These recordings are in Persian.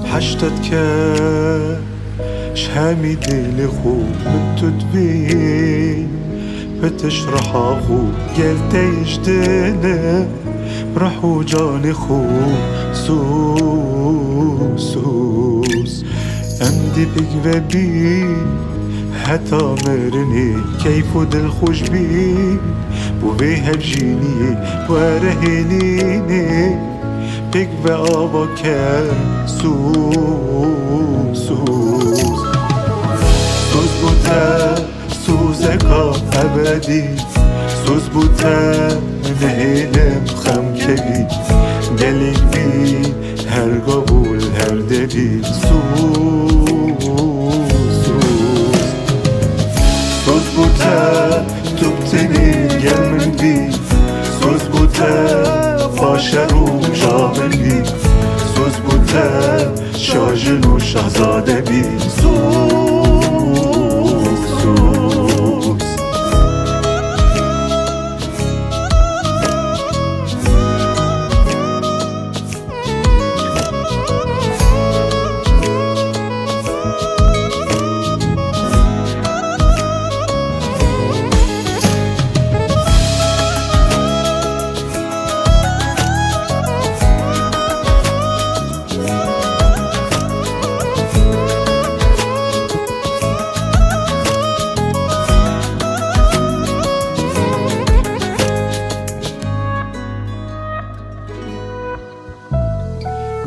حشتت که شهامي ديلي خو بتدبي بتشرح اخو قلت يجدنا برحو جاني خو سوس امدي بك بي حتى مرني كيف دل خوش بي بوبيها بجيني ورهنيني بك بابا كان سوس بوتا سوزكا أبدي سوز بوتا نهيلم خم كبي قلق بي هر قبول هر دبي سوز بوتا تبتني قل من بي سوز بوتا فاشر و جامل بي سوز بوتا شاجن و شهزاده بي سوز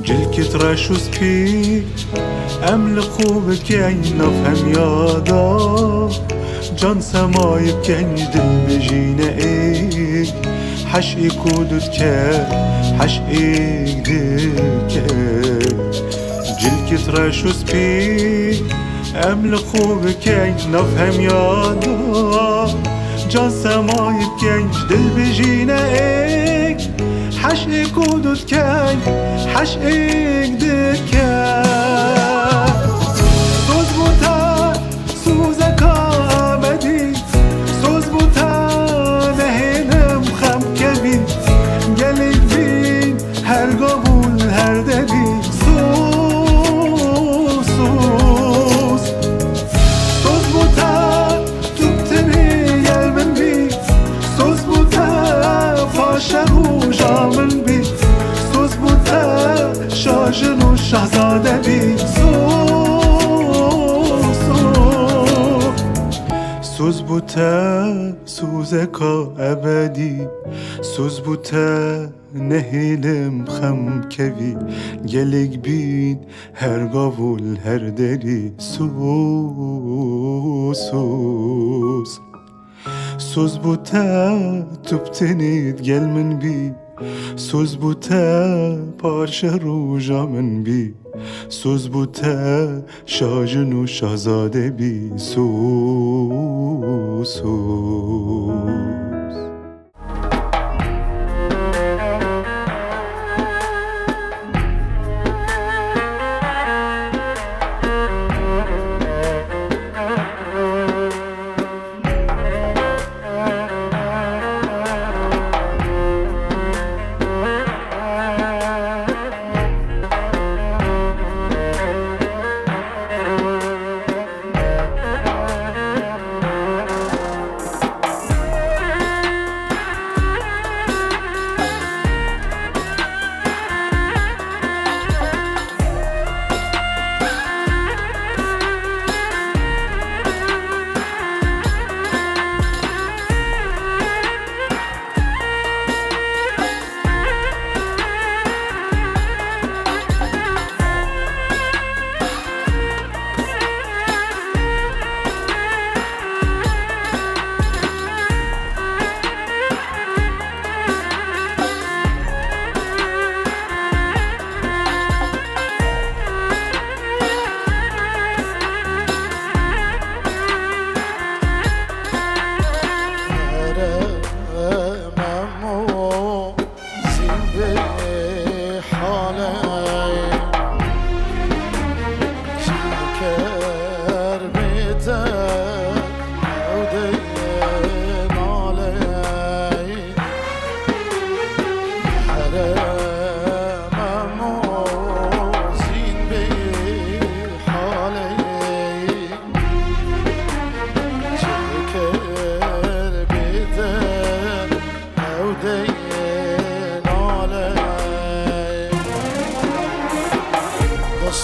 جلك تراشو سبي أملقو بكين نفهم يادا جان سماي بكين دل بجينا إيك حشقي كودت كا حشقي دكا جلك تراشو سبي أملقو بكين نفهم يادا جان سماي بكين دل بجينا إيك حشقي كودت كاي حشقك دكا سوز بوتا سوزكا أبدي سوز بوتا نهيلم خم كبي قلق بين هر قبول هر دبي سوز بوتا تبتني قلبن بي سوز بوتا فاشر و جامن بي سوز بوتا شاجن و شهزاده بي سوز بوتا سوزكا أبدي سوز بوتا نهيلم خم كبي قلق بين هر قبول هر دري سوز بوتا تبتني تقل من بي سوز بوتا پارچه روژا من بی سوز بوتا شاجن و شهزاده بی سوز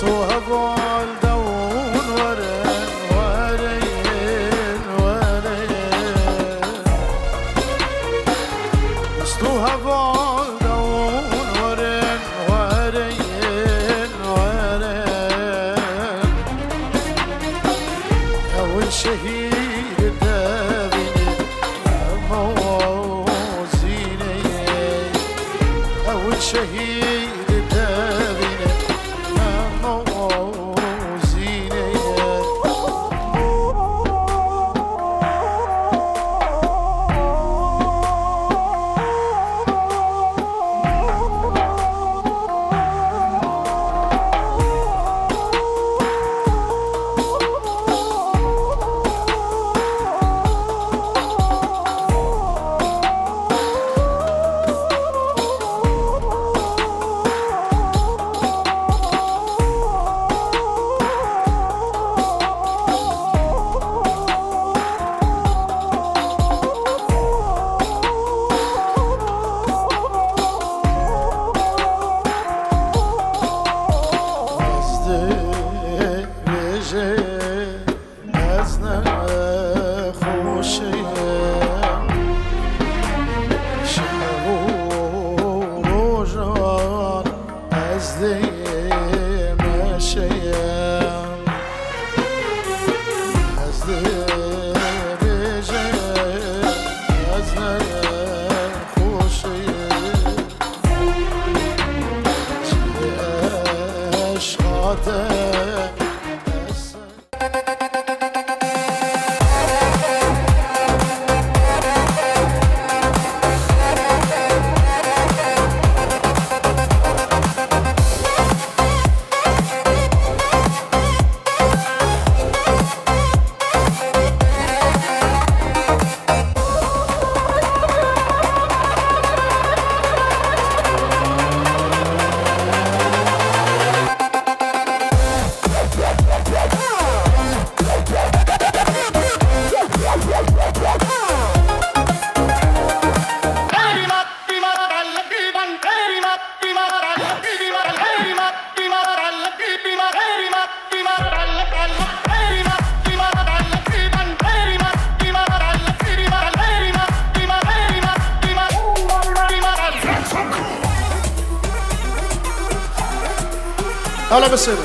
مستوها بالدون ورن ورين ورين مستوها بالدون ورن ورين ورين أول شهيد دابني موازيني أول شهيد دابني موازيني هلا بالسلامة.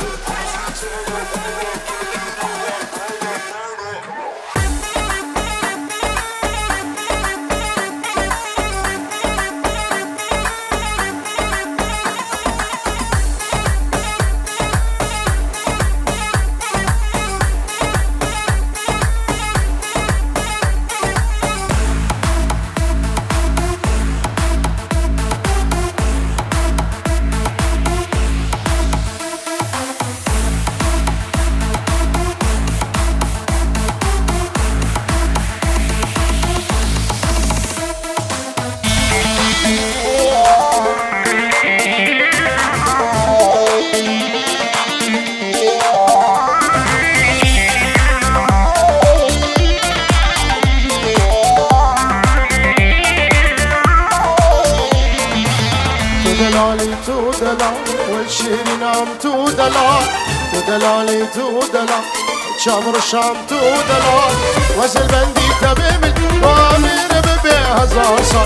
دلالي تو دلال والشيرين عم تو دلال ودلالي تو دلال شامر شام تو دلال وزل بندي تبيبل وامير ببيها زاصا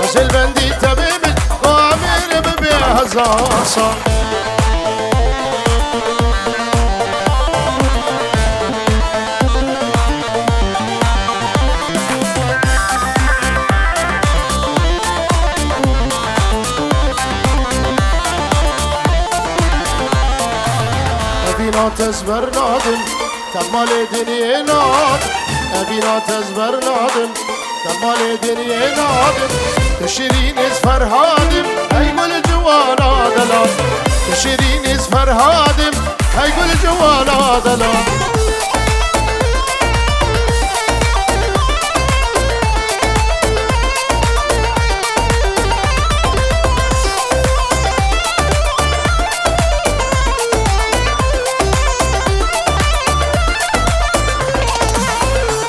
وزل بندي تبيبل وامير ببيها زاصا أبينا تزبر نادم تمال دنيا نادم أبينا تزبر نادم تمال دنيا نادم تشرين زفر هادم هيقول جوانا دلال تشرين زفر هادم هيقول جوانا دلال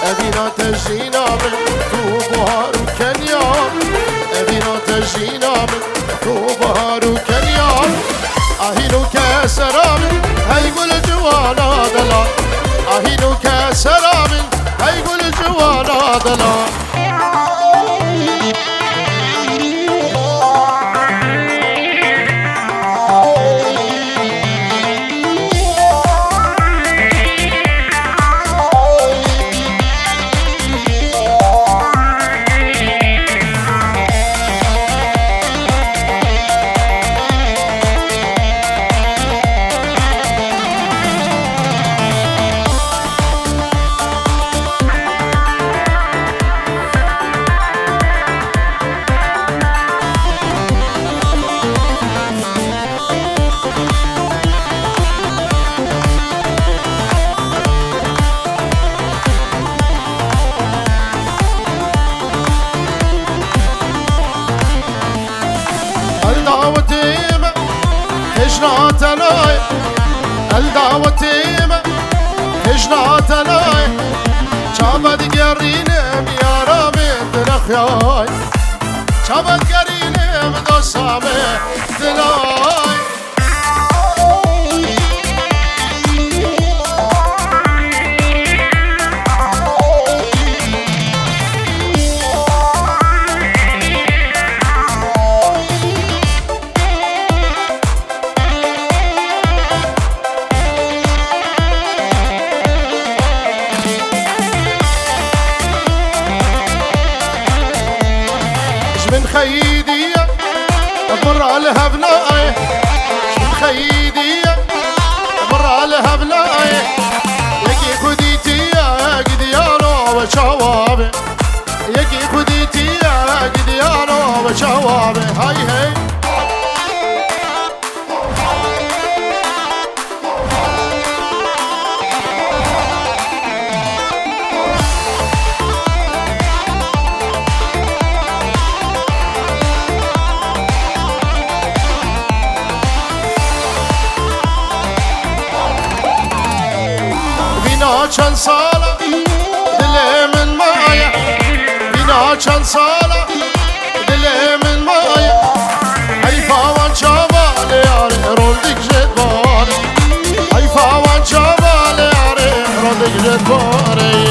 أبينا تجينا من بهار وكنيان أبينا تجينا من بهار وكنيان أهينو كسرام جوانا دلال اهينو كسرامن هيقول جوانا دلال هجناتناي الدعوتيمة هجناتناي شابد قرينم يا رامي تنخياي شابد قرينم دوسامي تناي من خيدية مر عليها بناي من خيدية مر عليها بناي يكي خديتي يا قديانو وشوابي يكي خديتي يا قديانو وشوابي هاي هاي چند ساله دل من مایا بینا چند ساله دل من مایا حیفا وان چاواله یاره روندک جد باره حیفا وان چاواله یاره روندک جد باره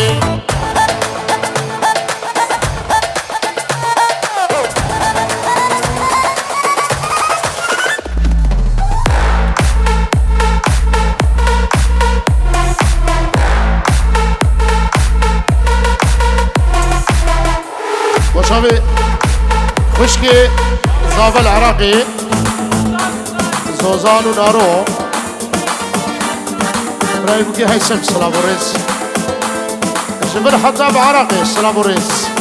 شابي خشكي زاف العراقي زوزان ونارو برايبكي هيثم السلام وريس جبر حتى بعراقي السلام وريس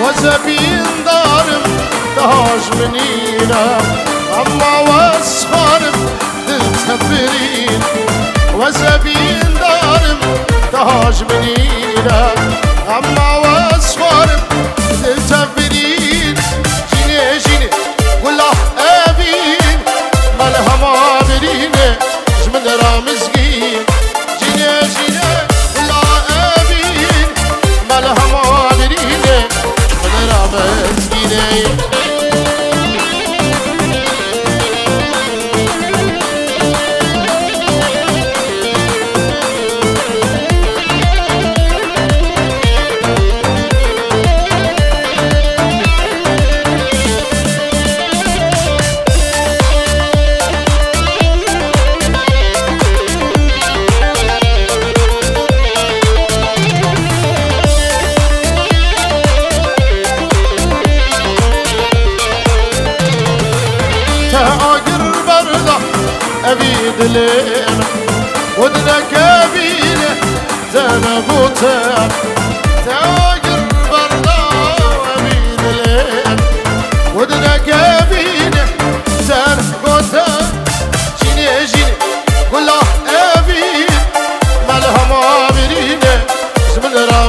وزبين دارم دهاج منينا أما واسخارم دل تفرين وزبين دارم دهاج منينا أما واسخارم دل تفرين جيني جيني والله أبين مالها ما بريني جمن رامزقين جيني جيني والله أبين مالها ما بريني دلينا ودنا كبيرة زنبوتها تاجر برضا وبي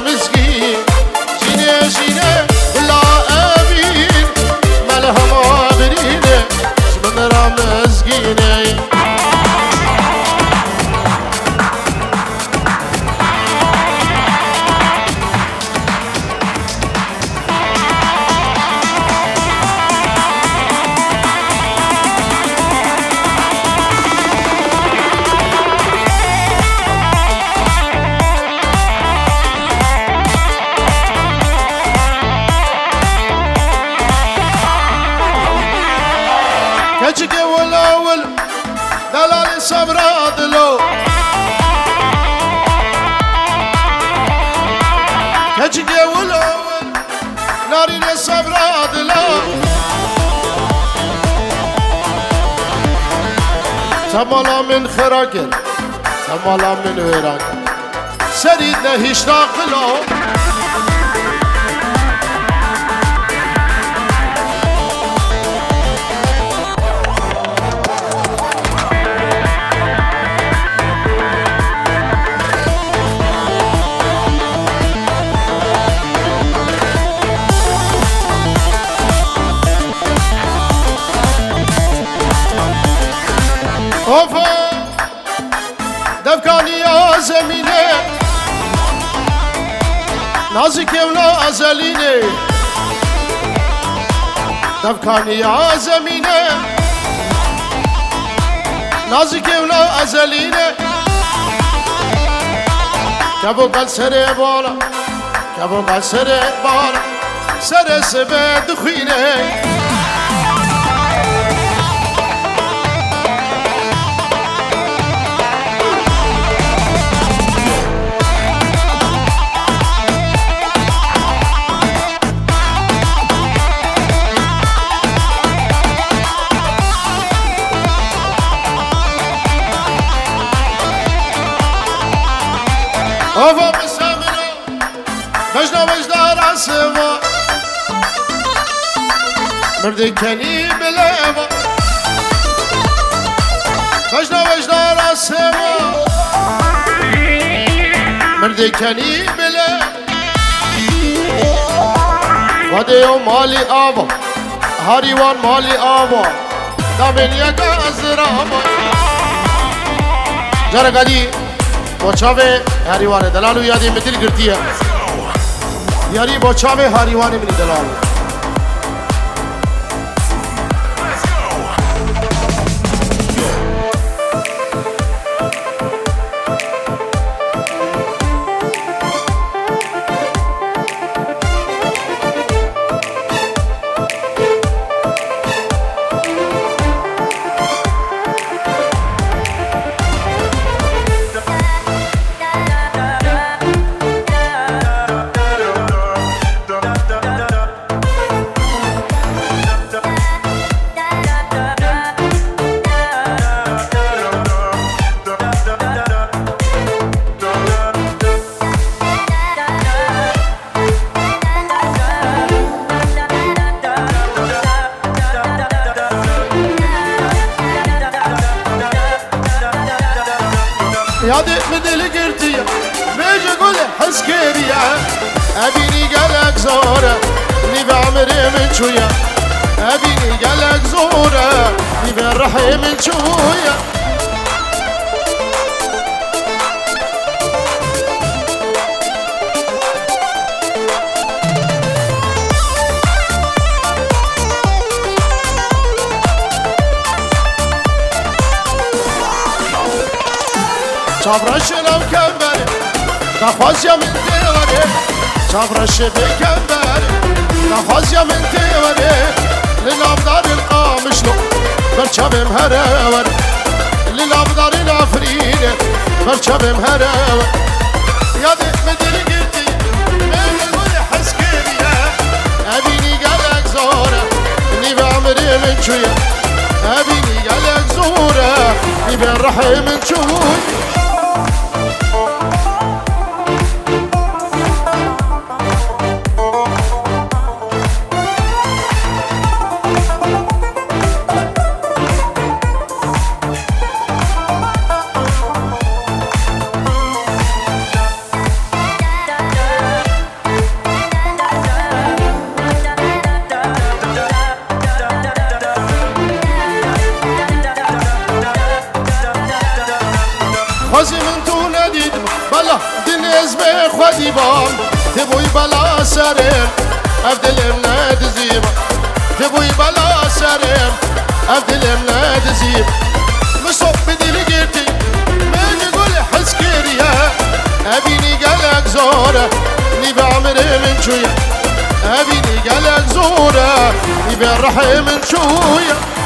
مسكين جينا جينا لا أبين مالها ما برينا جمنا مسكينة كجك والأول دلالي صبرا دلو كجك والأول نارين صبرا دلو تمالا من خراكر تمالا من وراكر سريدنا هشتاق له اوفا دفكاني يا زميني نازك ولا ازليني دفكاني يا زميني نازك ولا ازليني كابو قال سري بالا كابو قال سري بالا سري سبت خيني اوفا بسامنا بجنا وجدار عسوا مردي كني بلابا بجنا وجدار عسوا مردي كني بلا وديو مالي آبا هاريوان مالي آبا دامن يكا ازرابا جرى قدي بوچاوه هریوان دلالو یادی میں دل گرتی ہے یاری بوچاوه هریوان من دلالو يادي من القرتية بيجي قول حسكرية أبيني قالك زورة اللي بعمري من شوية أبيني قالك زورة اللي بالرحي من شوية صبرش لو كمل نفاز يا من توري صبرش بكمل نفاز يا من توري للأبدار القامش له برشب مهرور للأبدار العفرين برشب مهرور يا دي مدل قلتي من يقول حسكرية أبيني قالك زورة اللي بعمري من شوية أبيني قالك زورة اللي بالرحي من شوية زيبان تبوي بلا سرم أبدلم ناد زيبان تبوي بلا سرم أبدلم ناد زيب مصب بدي لقيتي ما يقول حس كيريا أبيني قالك زورة نبي عمر من شوية أبيني قالك زورة نبي الرحم من شوية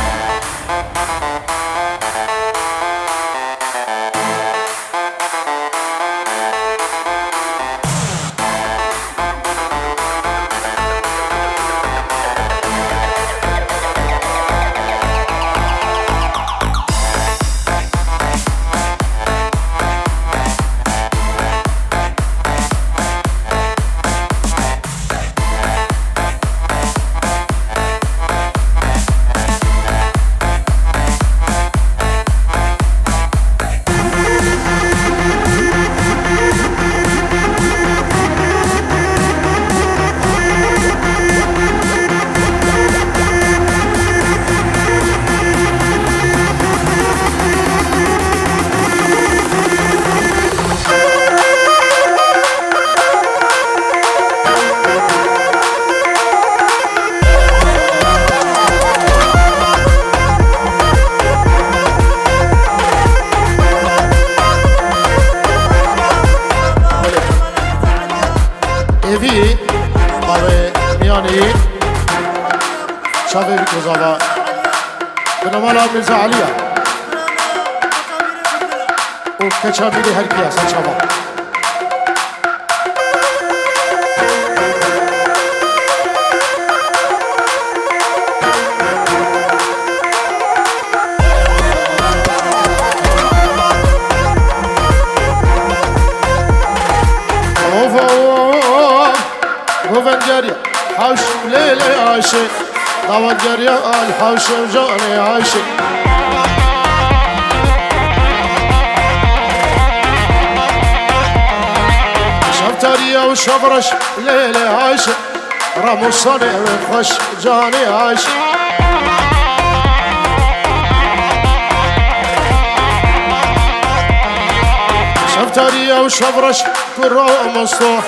evi Bave miyani Şafe bir kozava Binavala Mirza Aliya O keçabili herkiya saçama هوفن جريا حوش ليلة عايشة ضوان جريا الحوش وجاني عايشة شفتريا وشبرش ليلة عايشة رمو صنع وخش جاني عايشة شفتريا وشبرش كرو مصطوح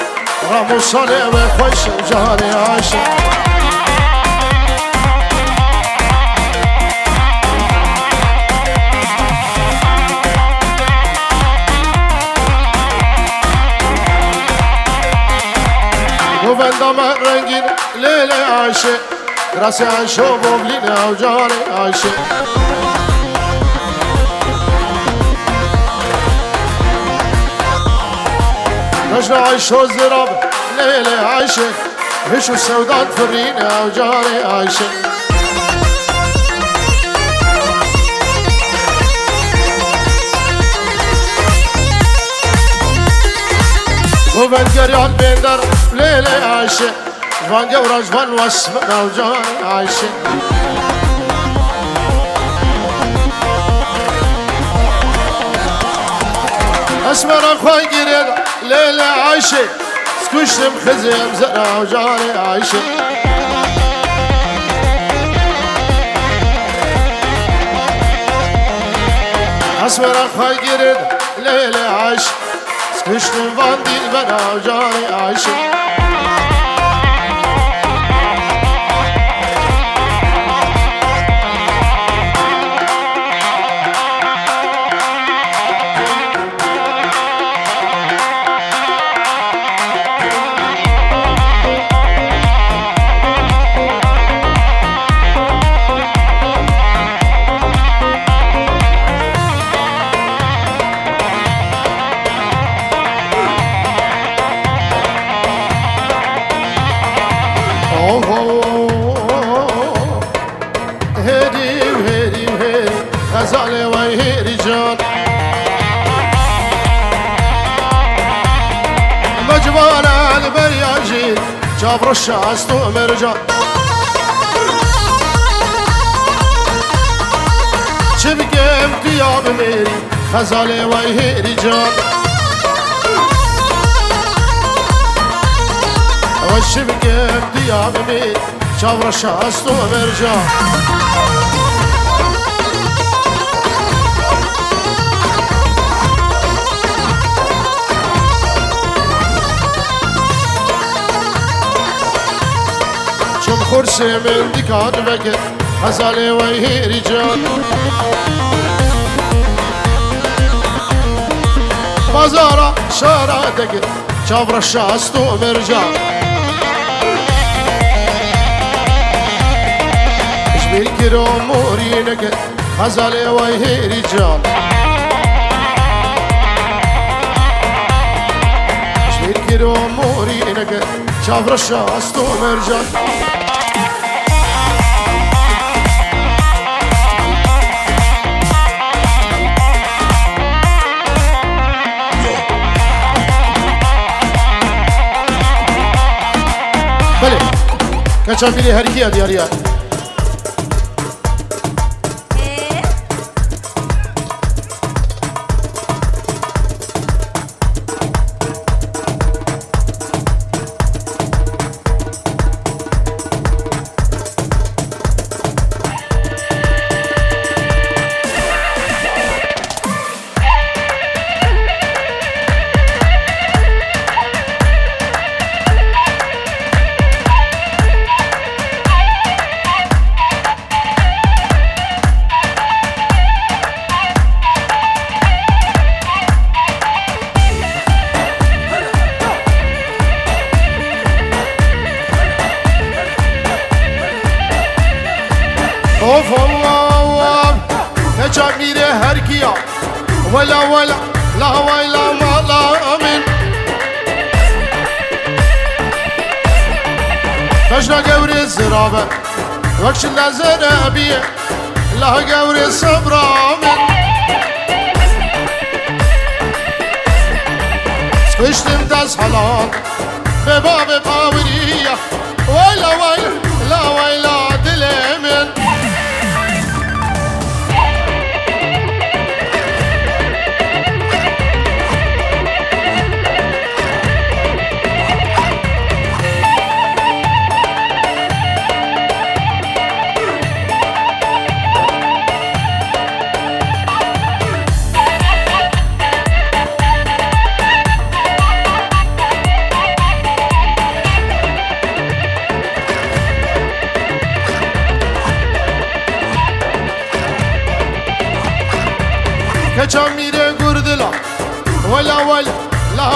رامو صالح وخوش وجاني عايشة وفن دماء رنجين ليلة عايشة راسي عايشة وبوبلينا وجاني عايشة رجنا عايشة الزراب ليلة عايشة هشو السودان فرينا وجاري عايشة وفن قريان بندر ليلة عايشة جوان قورا جوان واسمنا وجاري عايشة اسمر اخوي قريد ليلة عايشة سكشتم خزيم زرع وجاري عايشة اسمر اخوي قريد ليلة عايشة سكشتم فاندي بنا وجاري عايشة غزالي وهي رجال مجبالة البرياجي جابر الشاست ومرجان شبكم دياب ميري غزالي وهي رجال والشبكم دياب ميري جابر الشاست ومرجان كرسي من دكات بكر غزالي ويه رجال بازارا شارع دقر شافر الشاست ومرجال اشبيل كروم مورينك غزالي ويه رجال اشبيل كروم مورينك شافر الشاست ومرجال بله كچا بيلي هركي دياريا اوف الله كچا ميره هركيا ولا لا ولا ما لا من بجنا قوري الزرابة وكش الزرابية لا قوري الصبرا من سكشتم داس حلال بباب باورية ولا لا دلي من كچا ميره گردلا ولا لا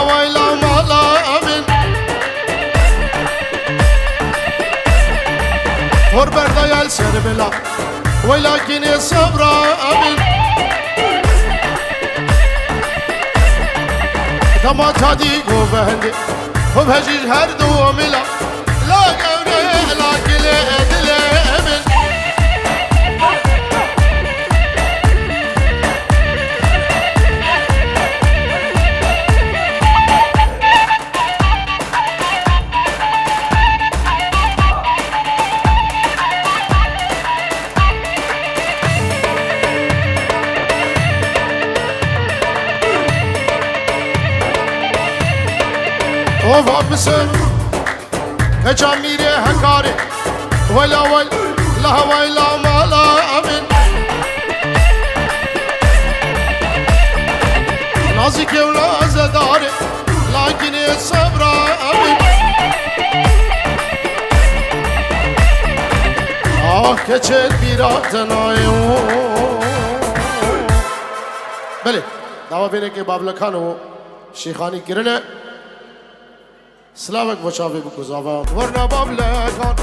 ما لا من هر بردايل سر بلا ولكن الصبر من دما تادي گوبند خوب هجيج هر دو ملا لا قوري لا كلي دلي من اوف بسر كچا ميره هكاري ولا لا ما لا من نازك ولا زداري لكن الصبر من كچل بيراتنا بله دعوا بينه که بابل خانو شیخانی گرنه سلامك بشافي بكوزافا ورنا بابلكان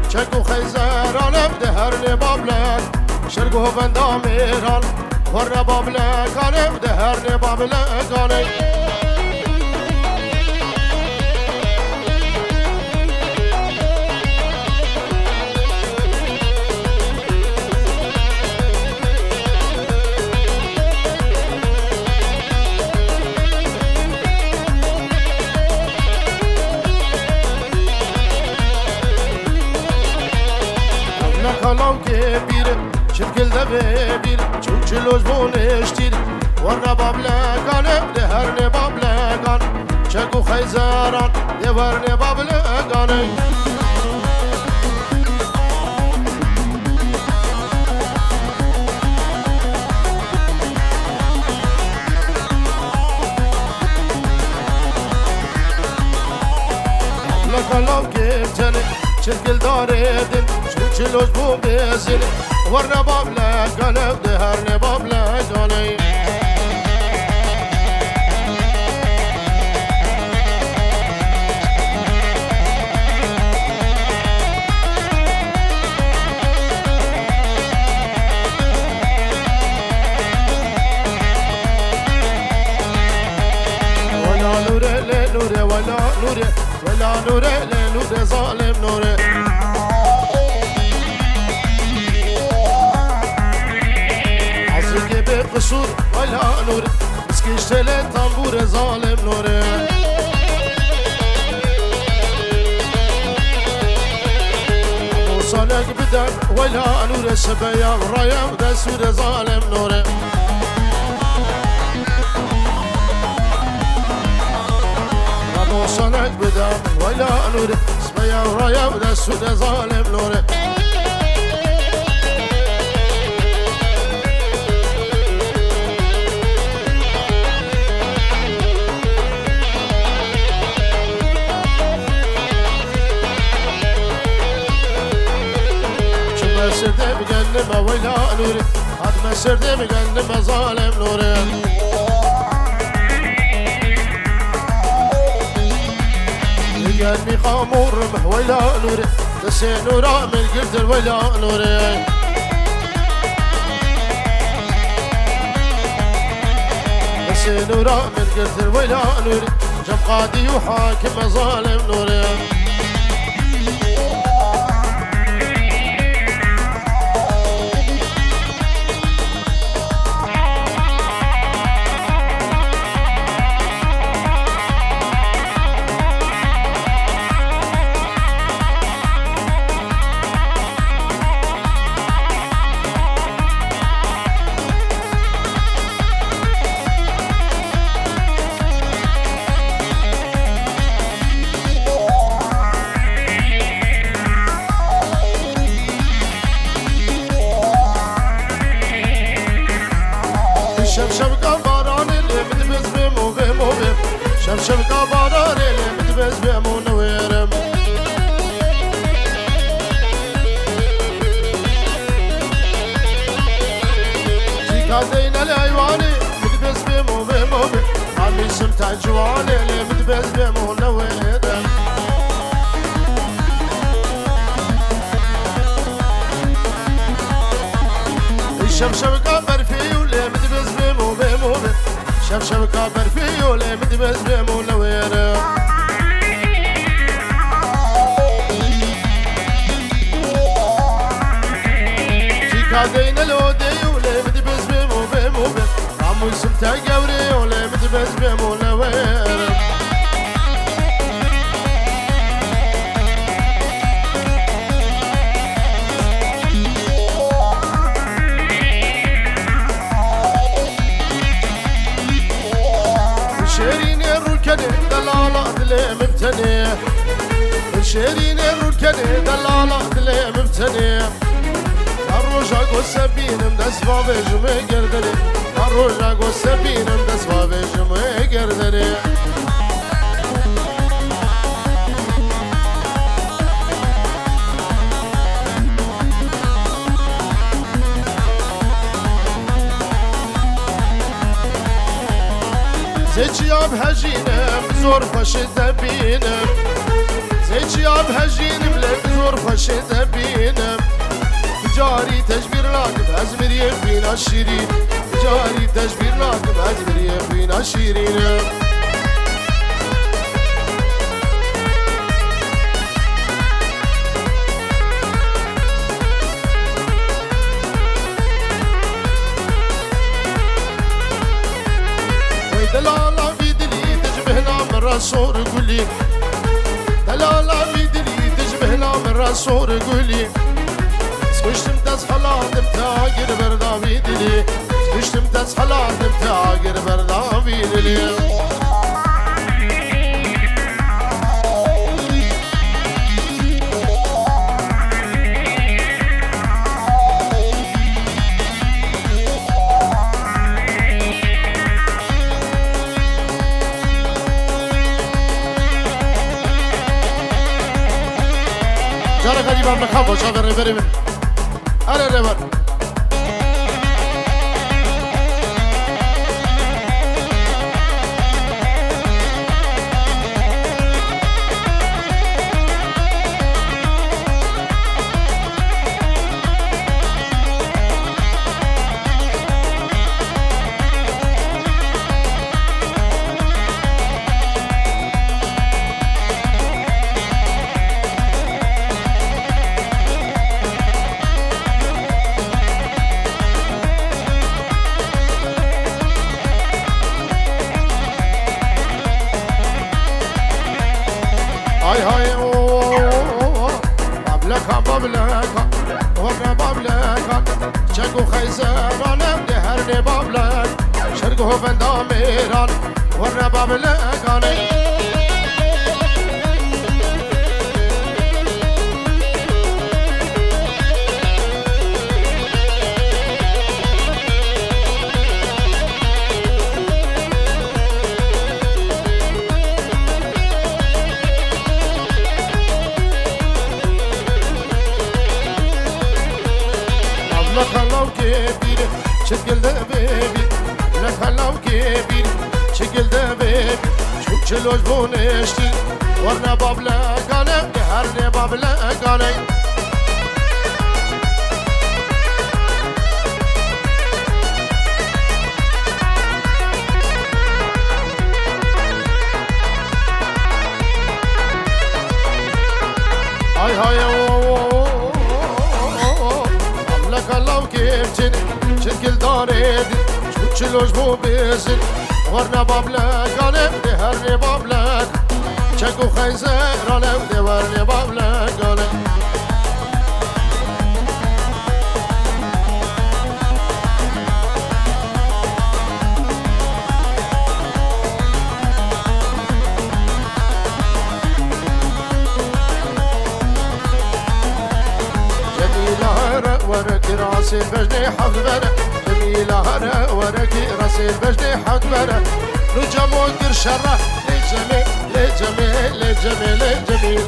شكو خيزران ابده هرني بابلك شرقو بنداميران ورنا بابلكان ابده هرني بابلكان كلام كبير شكل دبير چوچلوش بونشتير ورنا بابلكان دهرني بابلكان چكو خيزران يورني بابلكان كلام كبير شرقل داريدن شلوش بو بيزن ورنا بابلا قلب دهرنا بابلا قالي ولا نور نور ظالم نور عصرك بقصور ولا نور مسكين اشتلت طنبور ظالم نور وصلك بدم ولا نور سبيا ورايا ودسور ظالم نور وصلك بدم ولا نور سبيا ورايا ودسور ظالم نور مسردي بقلبه ولا نور هاد مسردي بقلبه ظالم نور قلبي خامور ولا نور تسي نورا من قلت ولا نور تسي نورا من قلت ولا نور جب قاضي وحاكم ظالم نور شبشب باران اللي متبز بمو بمو بم شبشب باران اللي متبز بمو نويرم زيكا دين الأيواني متبز بمو بمو بم عمي سمتع جواني اللي متبز بمو نويرم شبشب كبر فيه ولا متبز بمو بمو بم شبشب كبر فيه ولا متبز بمو نويرم زيكا دين الودي ولا متبز بمو بمو بم عمو سمتع قوري ولا متبز بمو نويرم شيرين الركني دلالة دلي مبتني شيرين الركني دلالة دلي مبتني الرجاق والسبين مدس بابي جمي قردني الرجاق والسبين مدس بابي جمي قردني زيجي اب هجينم زور فشد بينم زيجي اب هجينم لك زور فشد بينم جاري تجبير راكب ازمر يبينا شيرين جاري تجبير راكب ازمر يبينا شيرين دلالة في دلي تشبهنا من راسور قولي دلالة في دلي تشبهنا من راسور قولي سكشتم تسخلات متاقر بردا في دلي سكشتم تسخلات متاقر بردا في دلي جارة قريبا مكان باشا بري بري بري أنا ريبر هاي هاي بابلكا بابلكا ورنا بابلكا شنقو خيزران دهرني بابلك شرقو بنداميران ورنا بابلكا لخلاو كبير شكل ده بيبي لخلاو كبير شكل ده بيبي شو تشلوش بونشتي ورنا بابلكانه دهرني بابلكانه هاي هاي لخلاو كبتن شكل داريد شو تشلوش بو بيزن ورنا بابلكانه دهرني بابلك شكو خيزرانه دهرني بابلكانه ورقي راسي بجني حفظ بنا جميلة هنا ورقي راسي بجني حفظ بنا نجمو كر شرة لجميل لجميل لجميل لجميل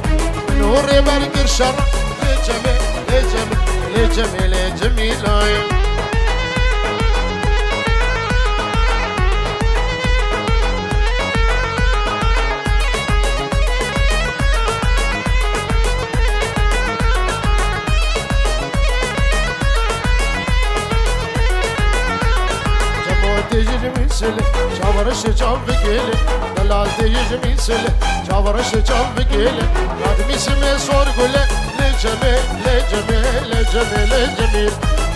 نوري برقر شرة لجميل لجميل لجميل لجميل تيجي سله شاورش جام بگیله دلال تيجي سله شاورش جام بگیله راد میسم سور گله لجمه لجمه لجمه لجمیل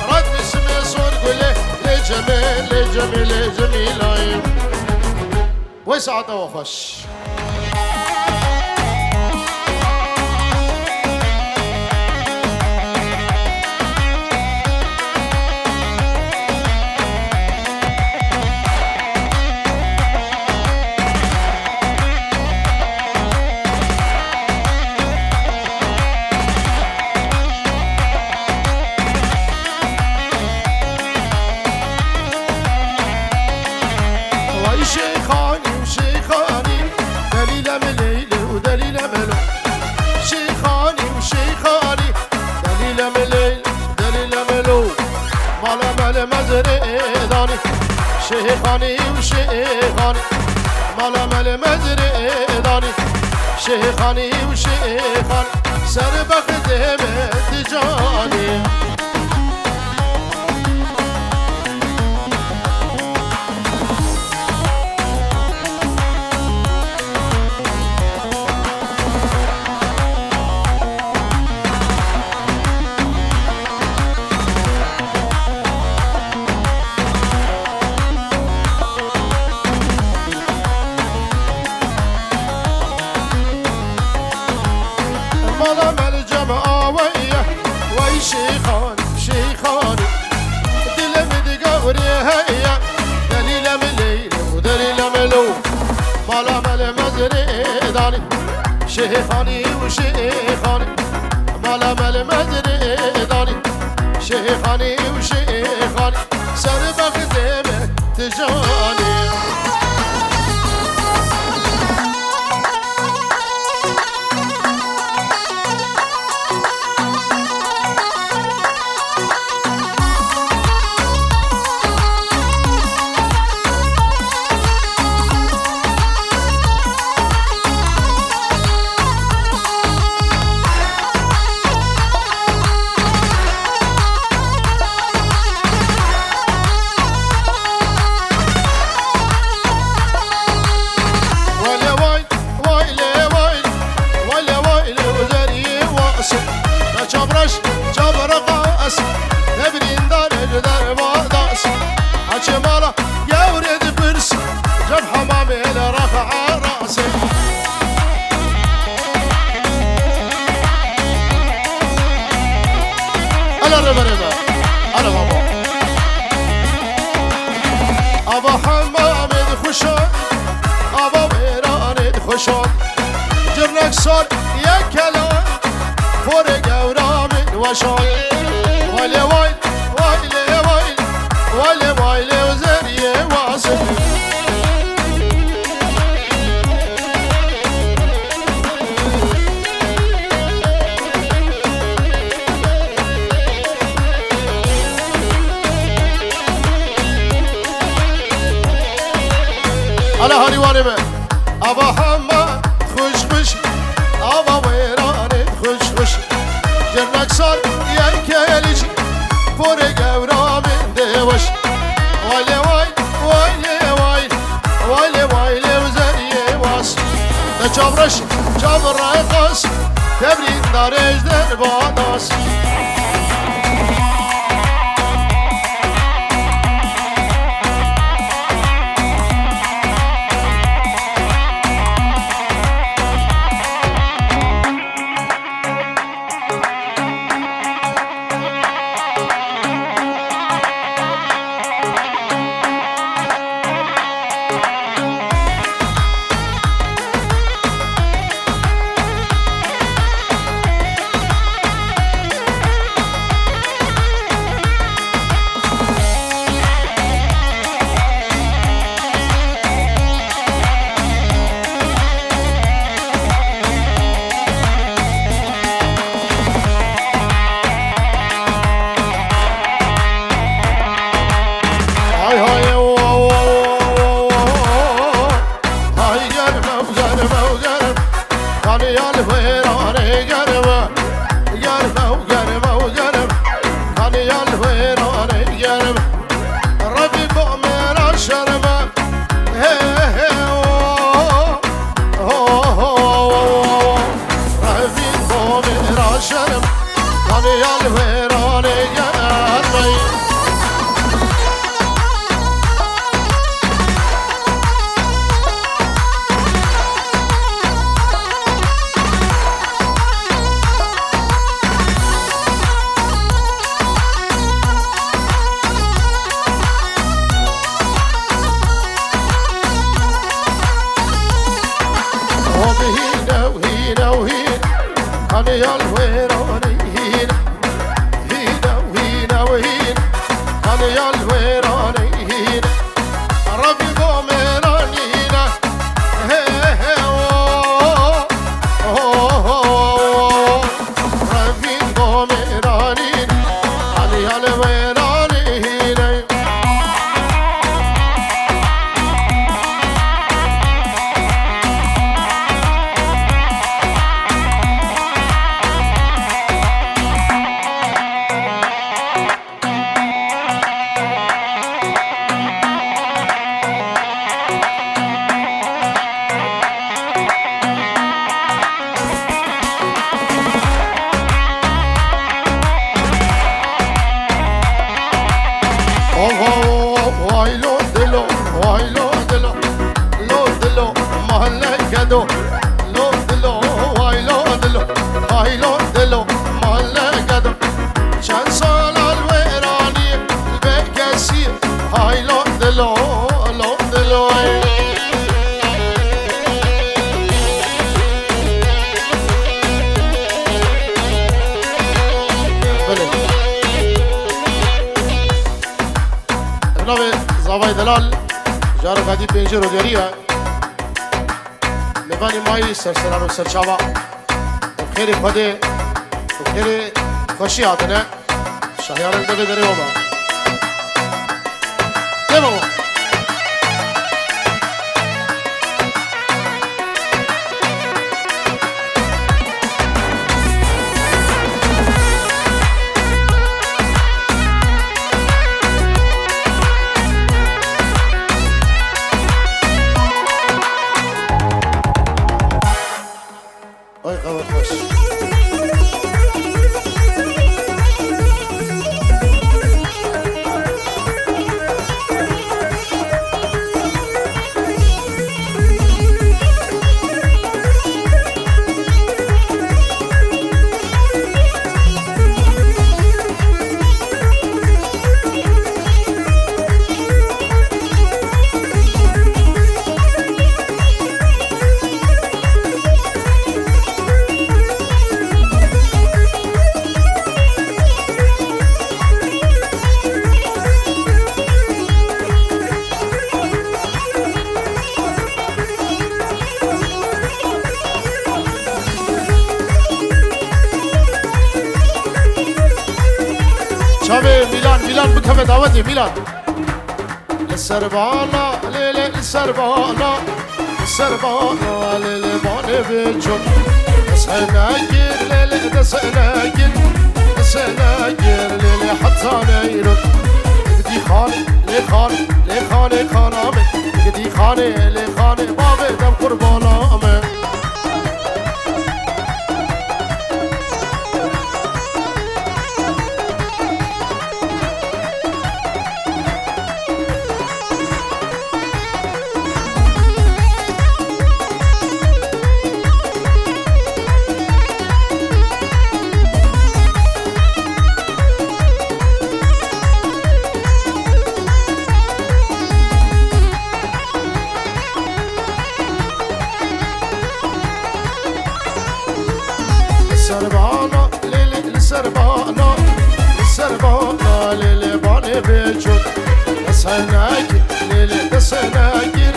راد میسم سور گله لجمه لجمه لجمیل وسعت وخش شيخاني وشيخاني دليل مليل ودليل ملو شيخاني وشيخاني دليل مليل دليل ملو مالا مال مزريداني شيخاني وشيخاني مالا مال مزريداني شيخاني وشيخاني سر بخدم تجاني شيخاني شيخاني دلم دقوري هيا دليل مليل ودليل ملو مالا مال مزريداني شيخاني وشيخاني مالا مال مزريداني شيخاني وشيخاني سر بخدمه تجاني جرب ابا حمام خوشان ابا ویران خوشان جرنک سال یک کلان پر گورام وشان وایل وایل وایل وایل وایل وایل وزریه واسه على هاري واربه ابا حما خوش خوش ابا ويراني خوش خوش جرنك صار يركلش پر گورا من دوش وایل وایل وایل وایل وایل وایل وزریه واس جابرش جابر رايقاس تبرين دارج در باناس زاوای دلال جار قدی پنجر و گریه لبانی مایی سرسران و سرچاوا خیلی خده و خیلی خوشی آتنه شاهیان دبه داره بابا ده بابا شابي ميلان بكفى دعوتي ميلان السربانة ليلة السربانة السربانة ليلة باني بيجون سناجر ليلة سناجر سناجر ليلة حتى نيرد قدي خاني لي خاني لي خاني خانامي قدي خاني لي خاني بابي دم قربانا أمي السربانة ليلي السربانة السربانة ليلي باني بيجون السناجر ليلي السناجر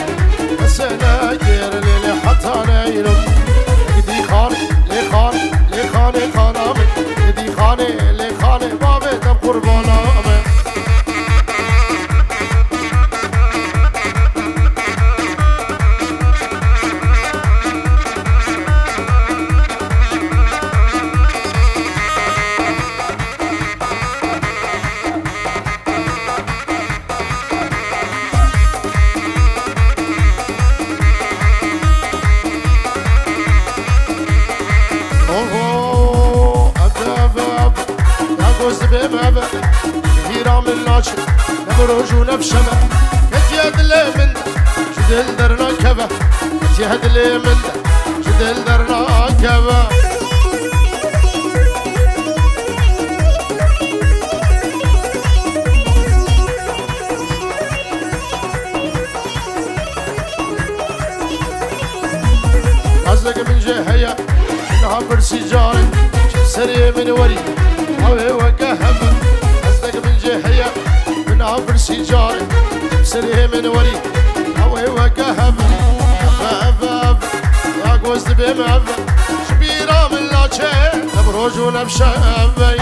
السناجر ليلي حتى نيرم قدي خاني لي خاني لي خاني خانامي قدي خاني لي خاني بابي دم قربانا أمي بمبا هيرام الناشر نبروج ونبشمة كتياد لي من جدل درنا كبا كتياد لي من جدل درنا كبا أزلق من جهية إنها برسي جاري سري من وري هوي وقهب أصدق من جهية من عبر سجاري سريه من وري هوي وقهب أف يا قوز بمعب شبيرة من لاجه نبروج ونبشبي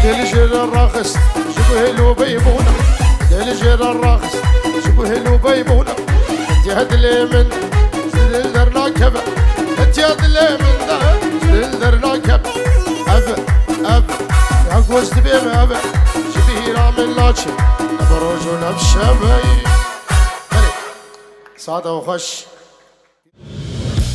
دلجر الراخص شبه له بيمونة دلجر الراخص شبه له بيمونة تهد لي من زل درنا كبا تهد لي من زل درنا كبا أب يا قوز بيم أب شبيرة من لاتشي نبروج ونبشبي سادة وخش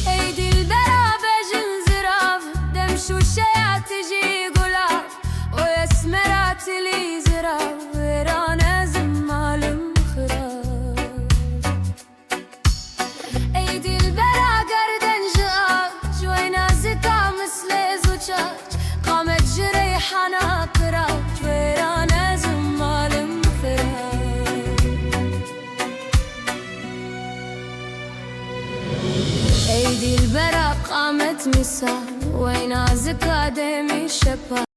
ايدي البرا بجن زراف دمش والشيعة تجي قلاف ويسمرات لي زراف ويرانا زمال مخراف ايدي البرا قردن جاف جوينا زكا مثل زوجاج قامت جريحنا كراف ويرانا زمال مخراف ايدي البرا قامت مثال وين زكا دمي شباب